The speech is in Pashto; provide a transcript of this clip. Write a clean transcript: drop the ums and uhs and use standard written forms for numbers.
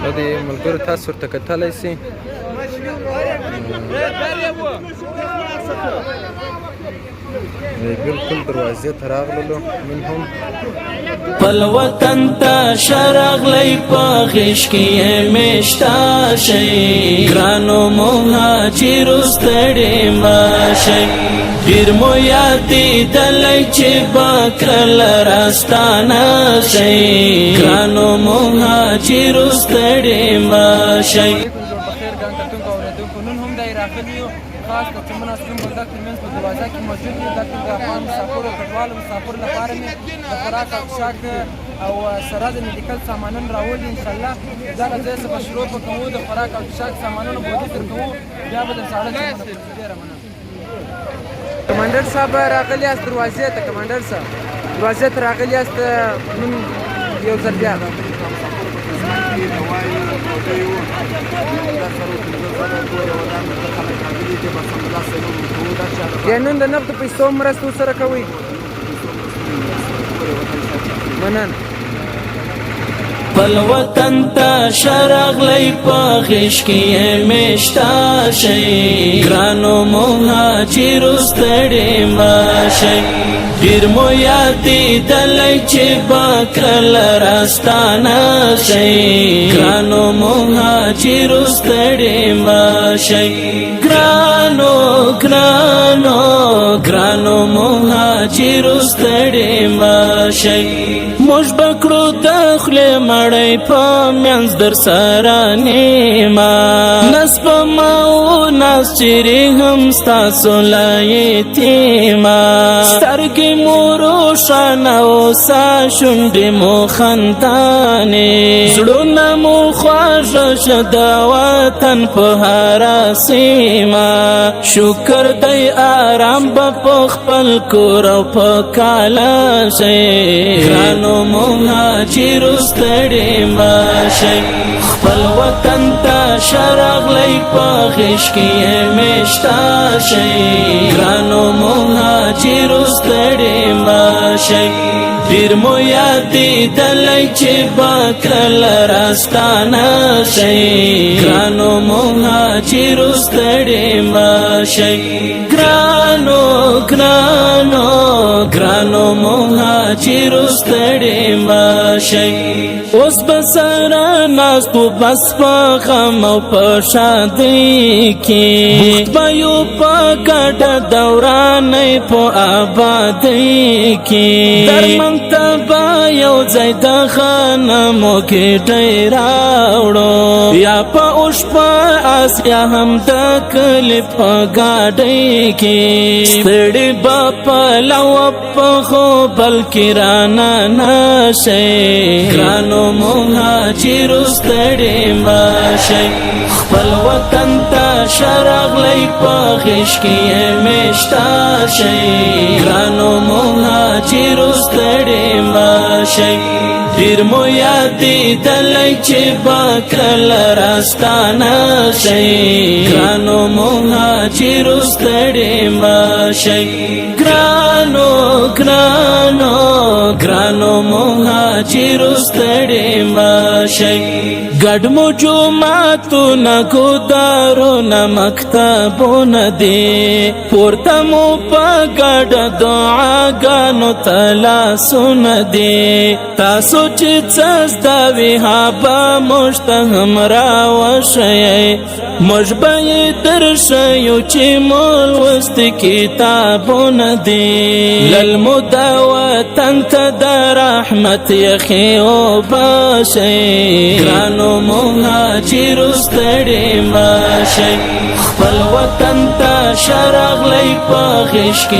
دا د ملګرو تاسو ورته کتلی سئ بالکل دروازې ته راغللو من هم پل وطن تا شرغلی پا غشکی مشتا شئی گرانو مهاجرو ستڑی ما شئی دیر مو یادی دلی چی باکرل راستانا شئی گرانو مهاجرو ستڑی ما شئی خاص د چمن اسلم بلدک ترمنځ په دروازه کې موجود دي. دا ټول د افغان مسافرو کډوالو مسافرو لپاره مې د خوراک او څښاک او سره د میډیکل سامانونه راوړي. انشاءالله دا له ځای څخه شروع به کوو د خوراک او څښاک سامانونه بودی درکوو، بیا به د ساړه ډېره مننه. کمانډر صاحب راغلي یاست دروازې ته؟ کمانډر صاحب دروازې ته راغلي یاست نن یو ځل بیا نن د نقدو پیسو مرسته ورسره کوئ؟ مننه. پل وطن تا شرغلی پا غشکی مشتا شئی گرانو مهاجرو ستڑی ما شئی دیر مو یادی دلی چی باکرل راستانا شئی گرانو مهاجرو ستڑی ما شئی گرانو گرانو گرانو مهاجرو ستڑی ما شئی موش بکڑو دخل مړی په منځ در سره نیما نس په ماو ناس چیرې هم ستاسو لا یتیما سترګې مو روښانه اوسه شونډې مو خندانې زړونه مو خوږه شه د وطن په هره سیمه شکر دی آرام به په خپل کور او په کاله شئ ګرانو مهاجرو ستړی ما شئ خپل وطن ته شرغلی په غېږ کې مشته شئ ګرانو مهاجرو ستړی ما شئ ډېر مو یادېدلی چې به کله راستانه شئ ګرانو مهاجرو ستړی ما شئ ګرانو ګرانو ګرانو مهاجرو ستړی ما شئ اوس به سره ناستو بس په غم او په ښادۍ کې بوخت به یو په ګډه دورانۍ په آبادۍ کې درمن ته به یو ځای د غنمو ګېډۍ راوړو یا په اوښ په آس یا هم د کلي په ګاډۍ کې ستړي به په لوه پښو بلکې رانه نه شئ ګرانو مهاجرو ستړي مه شئ خپل وطن ته شرغلی په غېږ کې مشته شئ ګرانو مهاجرو ستړي مه شئ ډېر مو یادېدلی چې به کله راستانه شئ ګرانو مهاجرو ستړي مه شئ ګرانو ګرانو ګرانو مهاجرو ستړي مه شئ ګډ مو جوماتونه ګودارونه مکتبونه دي پورته مو په ګډه دعاګانو ته لاسونه دي تاسو چې څه زده وي هغه موږ ته هم راوښیئ موږ به یې درښیو چې مو لوستي کتابونه دي للمو د وطن ته د رحمت یخې اوبه شئ ګرانو مهاجرو ستړي مه شئ خپل وطن ته شرغلی په غېږ کې